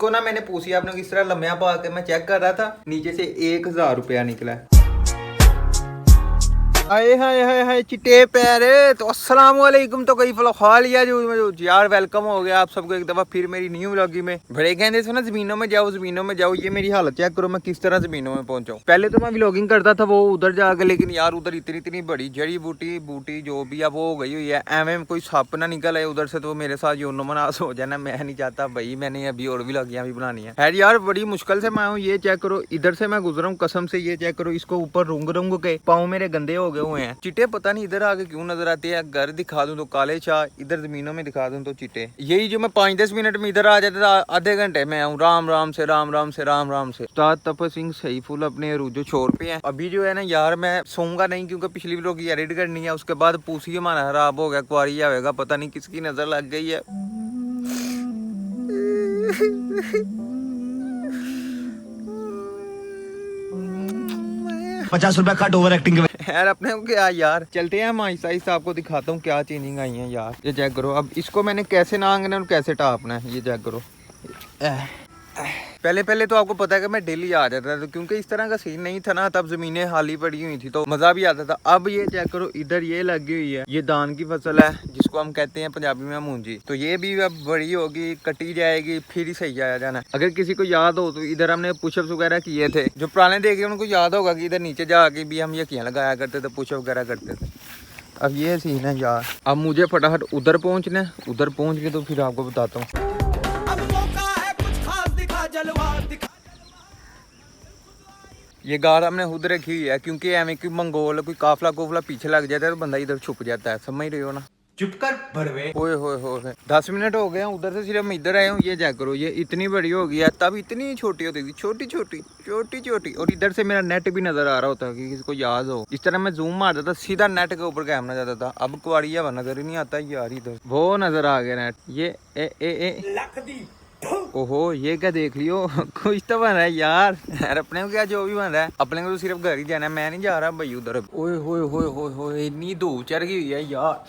इसको ना मैंने पूछी आपने किस तरह लम्हा पा के मैं चेक कर रहा था, नीचे से 1000 रुपया निकला। हाय हाय हाय हाय चिट्टे पैर। तो अस्सलाम वालेकुम। तो कई फल यार वेलकम हो गया आप सबको एक दफा फिर मेरी न्यू व्लॉगिंग में। बड़े कहते थे ना जमीनों में जाओ जमीनों में जाओ, ये मेरी हालत चेक करो मैं किस तरह जमीनों में पहुंचा हूं। पहले तो मैं व्लॉगिंग करता था वो उधर जाके, लेकिन यार उधर इतनी इतनी बड़ी जड़ी बूटी जो भी है वो हो गई हुई है। एवं कोई सप ना निकल है उधर से, तो मेरे साथ योनो मनास हो जाना मैं नहीं चाहता भाई। मैंने अभी और व्लॉगियां भी बनानी है यार, बड़ी मुश्किल से मैं हूँ। ये चेक करो इधर से मैं गुजरा हूँ कसम से, ये चेक करो इसको ऊपर रूंग के पाँव मेरे गंदे हो गए हुए हैं। चिट्टे पता नहीं इधर आके क्यों नजर आते हैं। घर दिखा दूं तो काले शाह, इधर जमीनों में दिखा दूं तो चिट्टे। यही जो मैं 5-10 मिनट में इधर आ जाता था, आधे घंटे में आऊँ राम राम से राम राम से राम राम से। उस्ताद तपस्वी सिंह सही फुल अपने अरूजो छोर पे हैं। अभी जो है ना यार मैं सोऊंगा नहीं क्योंकि पिछली व्लॉग की एडिट करनी है, उसके बाद पूसी हमारा खराब हो गया, कुआरी आवेगा, पता नहीं किसकी नजर लग गई है। 50 रुपया कट ओवर एक्टिंग के। यार अपने को क्या यार, चलते हैं हम आहिस्ता आहिस्ता आपको दिखाता हूँ क्या चेंजिंग आई है यार। ये चेक करो अब इसको मैंने कैसे नांगना और कैसे टापना है, ये चेक करो। पहले तो आपको पता है कि मैं डेली आ जाता था, क्योंकि इस तरह का सीन नहीं था ना, तब जमीनें खाली पड़ी हुई थी तो मजा भी आता था। अब ये चेक करो इधर ये लगी हुई है, ये दान की फसल है जिसको हम कहते हैं पंजाबी में मूंजी। तो ये भी अब बड़ी होगी, कटी जाएगी, फिर ही सही आया जाना। अगर किसी को याद हो तो इधर हमने पुशअप्स वगैरह किए थे, जो पुराने देखे उनको याद होगा कि इधर नीचे जाके भी हम ये किया लगाया करते थे, पुशअप वगैरह करते थे। अब ये सीन है यार, अब मुझे फटाफट उधर पहुंचना है, उधर पहुंच के तो फिर आपको बताता हूँ। ये गाड़ हमने खुद रखी हुई है क्योंकि एवं कोई मंगोल कोई काफला कोफला पीछे लग जाता है तो बंदा इधर छुप जाता है, समझ रहे हो ना। चुप कर भड़वे। ओए होए 10 मिनट हो गए उधर से सिर्फ मैं इधर आया हूँ। ये चेक करो ये इतनी बड़ी हो गई है, तब इतनी छोटी होती थी, छोटी छोटी। और इधर से मेरा नेट भी नजर आ रहा होता है कि किसी को याद हो। इस तरह मैं जूम मारता था सीधा नेट के ऊपर कैमरा जाता था। अब कुआड़िया नजर ही नहीं आता यार, इधर वो नजर आ गया नेट। ये ए ओहो ये क्या देख लियो कुछ तो बन रहा है यार। अपने को क्या जो भी बन रहा है, अपने को तो सिर्फ घर ही जाना है, मैं नहीं जा रहा भाई उधर। ओए होए इतनी धूप चढ़ गई हुई है यार।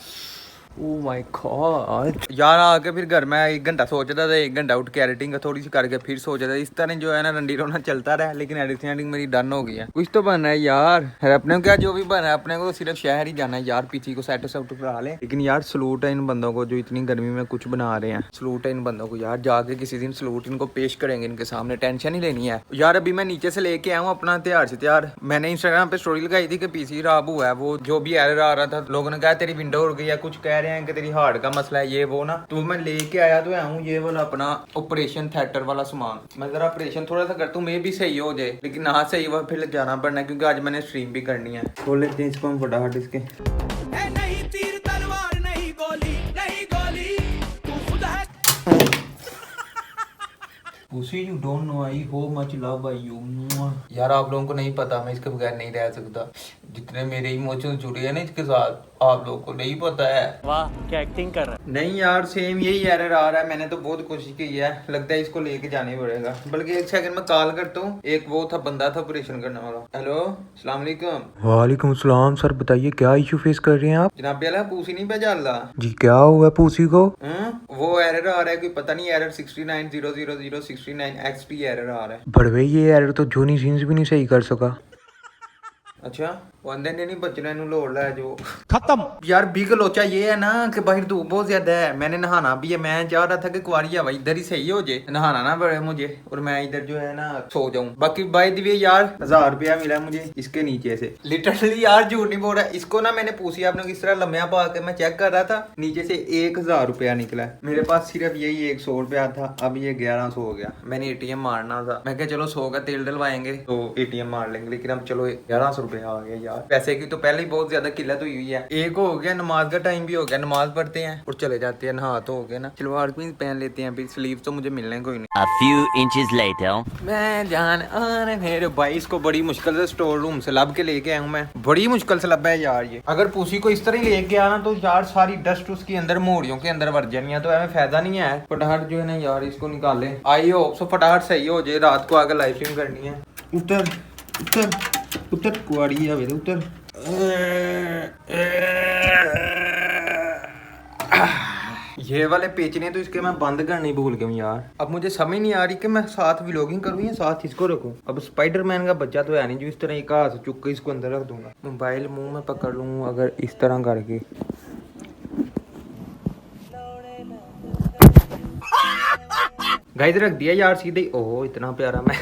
ओ माय गॉड यार, आके फिर घर में 1 घंटा सोचता था, 1 घंटा उठ के एडिटिंग थोड़ी सी करके फिर सोचा था। इस तरह जो है ना रंडी रोना चलता रहा, लेकिन एडिटिंग मेरी डन हो गई है। कुछ तो बन रहा है यार। अपने को क्या जो भी बन रहा है, अपने को सिर्फ शहर ही जाना है यार, पीछे को सेट करा ले। लेकिन यार सलूट है इन बंदों को जो इतनी गर्मी में कुछ बना रहे हैं। सलूट है इन बंदों को यार, जाके किसी दिन सलूट इनको पेश करेंगे इनके सामने, टेंशन ही लेनी है यार। अभी मैं नीचे से लेके आया हूँ अपना तैयार से तैयार। मैंने इंस्टाग्राम पे स्टोरी लगाई थी कि पीसी खराब हुआ है, वो जो भी एरर आ रहा था लोगों ने कहा तेरी विंडो उड़ गई है, कुछ कह रहे हैं कि तेरी हार्ड का मसला है ये वो ना। तो मैं लेके आया तो हूँ ये वाला अपना ऑपरेशन थिएटर वाला सामान। मैं जरा ऑपरेशन थोड़ा सा करता हूँ, मे भी सही हो जाए, लेकिन ना सही हुआ फिर जाना पड़ना है क्योंकि आज मैंने स्ट्रीम भी करनी है। खोल लेते हैं इसको हम फटाफट इसके। नहीं तीर तलवार नहीं गोली तू खुद है। Pussy, you don't know I how much love by you. यार आप लोगों को नहीं पता, मैं इसके बगैर नहीं रह सकता। जितने मेरे इमोशंस जुड़े हैं ना इसके साथ, आप लोगों को नहीं पता है। वाह क्या एक्टिंग कर रहा है। नहीं यार सेम यही एरर आ रहा है, मैंने तो बहुत कोशिश की है, लगता है इसको लेके जाना पड़ेगा। बल्कि 1 सेकंड में कॉल करता हूँ, एक वो था बंदा था ऑपरेशन करने वाला। हेलो अस्सलाम वालेकुम। वालेकुम सलाम सर, बताइए क्या इशू फेस कर रहे हैं आप? जनाब यार पूसी नहीं पहचान ला जी क्या हुआ पूसी को? वो एरर आ रहा है, कोई पता नहीं एरर 6900069 XP एरर आ रहा है। बड़वे ये एरर तो जोनी सीन्स भी नहीं सही कर सका। अच्छा वो अंदर नहीं बचना इन्हों लोड़ ला जो खत्म यार। बिग लोचा ये है ना कि बाहर धूप बहुत ज्यादा है, मैंने नहाना भी है। मैं चाह रहा था कि कुआरी हवा इधर ही सही हो जाए, नहाना ना पड़े मुझे और मैं इधर जो है ना सो जाऊं। बाकी बाय द वे यार 1000 रुपया मिला मुझे इसके नीचे से, लिटरली यार झूठ नहीं बोल रहा। इसको ना मैंने पूछी आपने किस तरह लम्हा पा के मैं चेक कर रहा था, नीचे से 1000 रुपया निकला। मेरे पास सिर्फ यही 100 रुपया था, अब ये 1100 हो गया। मैंने ATM मारना था, मैं क्या चलो 100 का तेल डलवाएंगे तो ATM मार लेंगे, लेकिन अब चलो 1100 रुपया आ गया यार। पैसे की तो पहले ही बहुत ज्यादा किल्लत हुई है। एक हो गया नमाज का टाइम भी हो गया, नमाज पढ़ते हैं और चले जाते हैं, नहा तो हो गए ना। सलवार कमीज पहन लेते हैं, फिर स्लीव तो मुझे मिलने कोई नहीं। A few inches later. मैं जान अरे मेरे भाई इसको बड़ी मुश्किल से स्टोर रूम से लब के लेके आया हूँ मैं, बड़ी मुश्किल से लबा है यार ये। अगर पूसी को इस तरह ही लेके आना तो यार सारी डस्ट उसके अंदर मोड़ियों के अंदर भर जानी है, तो ऐसे फायदा नहीं है। फटाफट जो है ना यार इसको निकाले, आई होप सो फटाफट सही हो जाए, रात को आकर लाइव स्ट्रीम करनी है। उतर उतर उतर कुआड़ी है उतर। ये वाले पेचने तो इसके मैं बंद करने ही भूल गया हूँ यार। अब मुझे समझ नहीं आ रही कि मैं साथ व्लॉगिंग करूँ या साथ इसको रखूँ। अब स्पाइडरमैन का बच्चा तो है नहीं जो इस तरह एक हाथ चुक के इसको अंदर रख दूंगा। मोबाइल मुंह में पकड़ लूँ अगर इस तरह करके। गाइस रख दिया यार सीधे। ओह इतना प्यारा। मैं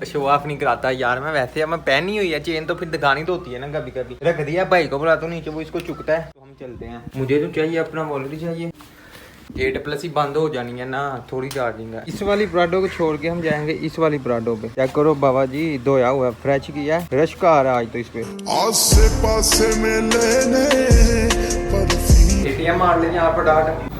शो ऑफ नहीं कराता यार मैं, वैसे अब मैं पहनी हुई है चेन तो फिर दिखानी तो होती है ना कभी कभी। रख दिया भाई को बुलाता हूँ नीचे, वो इसको चुकता है तो हम चलते हैं। मुझे तो चाहिए अपना वॉलेट चाहिए। 8+ ही बंद हो जानी है ना, थोड़ी चार्जिंग है। इस वाली पराठों को छोड़ के हम जाएंगे इस वाली पराठों पे। चेक करो बाबा जी, धोया हुआ फ्रेश किया है, रश का आ रहा है आज तो इस पे। आसे पासे में लेने एटीएम मार लेंगे यहाँ पर डाट।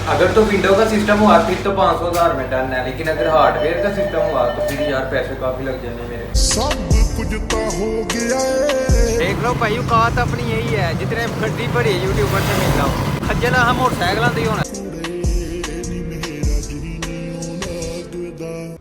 अगर तो विंडो का सिस्टम हुआ फिर तो 500,000 में डन है, लेकिन अगर हार्डवेयर का सिस्टम हुआ तो फिर यार पैसे काफी लग जाने मेरे। सब कुछ तो हो गया है। देख लो भाई औकात अपनी यही है, जितने बड़ी बड़ी यूट्यूबर से मिल रहा हूँ। खज्जल हम मोटरसाइकिल ही होना।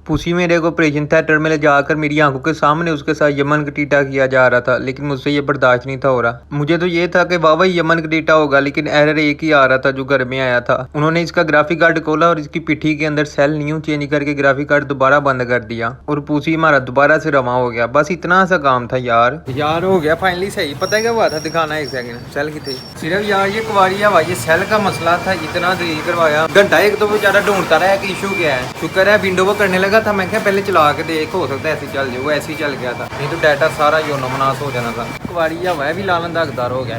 पुसी मेरे को ऑपरेशन थिएटर में ले जाकर मेरी आंखों के सामने उसके साथ यमन कटीटा किया जा रहा था, लेकिन मुझसे ये बर्दाश्त नहीं था हो रहा। मुझे तो ये था कि वाह यमन कटीटा होगा, लेकिन एरर एक ही आ रहा था जो घर में आया था। उन्होंने इसका ग्राफिक कार्ड खोला और इसकी पिट्ठी के अंदर सेल न्यू चेंज करके ग्राफिक कार्ड दोबारा बंद कर दिया और पुसी हमारा दोबारा से रवा हो गया। बस इतना सा काम था यार हो गया फाइनली सही। पता है क्या हुआ था, दिखाना एक सेकंड। सेल की थी सिर्फ यार ये कुवारी हवा, ये सेल का मसला था। इतना दलील करवाया घंटा एक तो बेचारा ढूंढता रहा कि इशू क्या है। शुक्र है विंडो को करने लगा था, मैं क्या पहले चला के देख, हो सकता है ऐसे चल जाए। वो ऐसे ही चल गया था, नहीं तो डाटा सारा योनोमनास हो जाना था। कुवारी हवा भी लालन दागदार हो गया,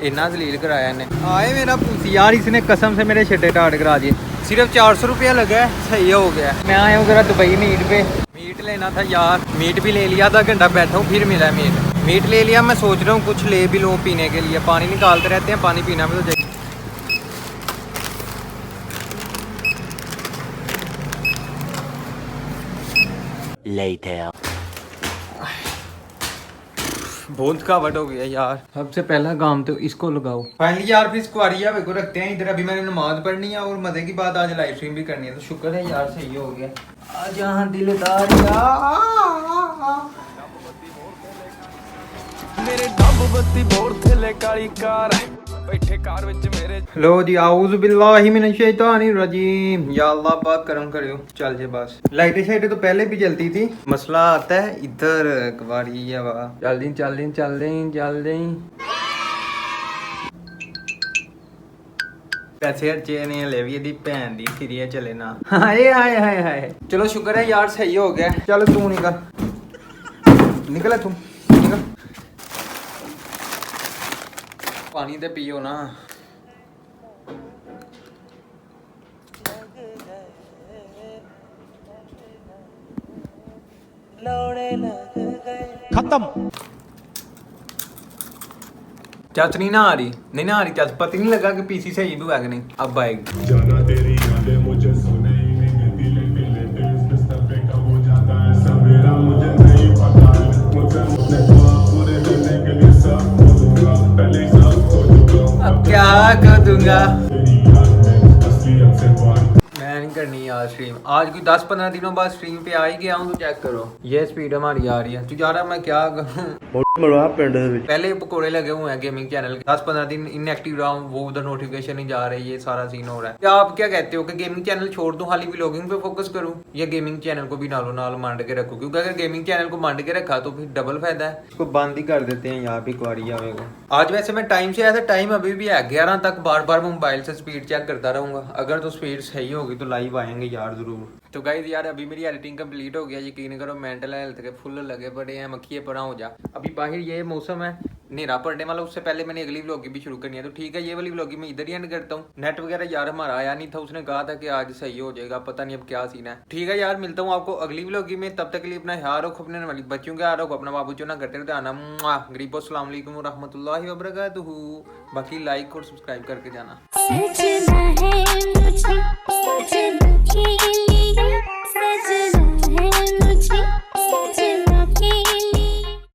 इतना दलील कराया इन्हें। आए मेरा पूसी यार, इसने कसम से मेरे छट्टे टाट करा दिए। सिर्फ 400 रुपया लगा है, सही हो गया। मैं आया हूँ जरा दुबई मीट पे, मीट लेना था यार। मीट भी ले लिया, आधा घंटा बैठा हूँ फिर मिला मीट ले लिया। मैं सोच रहा हूँ कुछ ले भी लूँ पीने के लिए, पानी निकालते रहते हैं, पानी पीना भी तो चाहिए। Later. बहुत थकावट हो गया यार। सबसे पहला काम तो इसको लगाओ। फाइनली यार फिर स्क्वारिया को रखते हैं इधर। अभी मैंने नमाज पढ़नी है और मजे की बात आज लाइव स्ट्रीम भी करनी है, तो शुक्र है यार सही हो गया। आज यहाँ दिलदार मेरे डब बत्ती बोर थले काली कार बैठे कार विच मेरे। लो जी आऊज़ बिल्लाहि मिनश शैतानिर रजीम। या अल्लाह पाक करम करियो। चल जे बस। लाइटें शाइटें तो पहले भी जलती थी, मसला आता है इधर कवारी हवा। चल दी पैसे अर्चे ने ले भी दी भैन दी फिरिए चले ना। हाय चलो शुक्र है यार सही हो गया। चल तू निकल तू निकल। पानी तो पियो ना। खत्म। चाचनी ना आ रही, नहीं ना आ रही चाच। पता नहीं लगा कि पीसी सही भी हुआ कि नहीं। अब आएगी। जाना तेरी यादें मुझे सुने ही नहीं, दिले दिले दिल पे पे कब हो जाता है सवेरा मुझे नहीं पता है। मुझे अपने ख्वाब पूरे करने के लिए सब खो दूंगा, पहले सब खो दूंगा। अब क्या कर दूंगा। तेरी याद में असलियत से बाहर मैं नहीं करनी यार स्ट्रीम। आज कोई 10-15 दिनों बाद स्ट्रीम पे आ ही गया हूँ तो चेक करो ये स्पीड हमारी आ रही है। तू जा रहा मैं क्या करूँ। पहले पकोड़े लगे हुए हैं गेमिंग चैनल के। 10-15 दिन इनएक्टिव रहा हूँ, वो उधर नोटिफिकेशन नहीं जा रही, ये सारा सीन हो रहा है। क्या आप क्या कहते हो कि गेमिंग चैनल छोड़ दूं, खाली व्लॉगिंग पे फोकस करूं, या गेमिंग चैनल को भी नालों नाल मांड के रखूं? क्योंकि अगर गेमिंग चैनल को मांड के रखा तो फिर डबल फायदा है। इसको बंद ही कर देते हैं यहाँ पे कुआरी आवे को। आज वैसे मैं टाइम से आया था, टाइम अभी भी है 11 तक। बार बार मोबाइल से स्पीड चेक करता रहूंगा। अगर तो स्पीड सही होगी तो लाइव आएंगे यार जरूर। तो गाइस यार अभी मेरी एडिटिंग कंप्लीट हो गया। यकीन करो मेंटल हेल्थ के फुल लगे पड़े हैं, मक्खिए पड़ा हो जा। अभी बाहर ये मौसम है, न्हेरा पड़ने वाला। उससे पहले मैंने अगली व्लॉगिंग भी शुरू करनी है, तो ठीक है ये वाली व्लॉगिंग मैं इधर ही एंड करता हूँ। नेट वगैरह यार हमारा आया नहीं था, उसने कहा था कि आज सही हो जाएगा, पता नहीं अब क्या सीन है। ठीक है यार मिलता हूँ आपको अगली व्लॉगिंग में। तब तक के लिए अपना ख्याल रखो, अपने वाली बच्चों का ख्याल रखो, अपना बाबू चुना करते रहते आना। गरीबो अस्सलाम वालेकुम व रहमतुल्लाहि व बरकातुहू। बाकी लाइक और सब्सक्राइब करके जाना।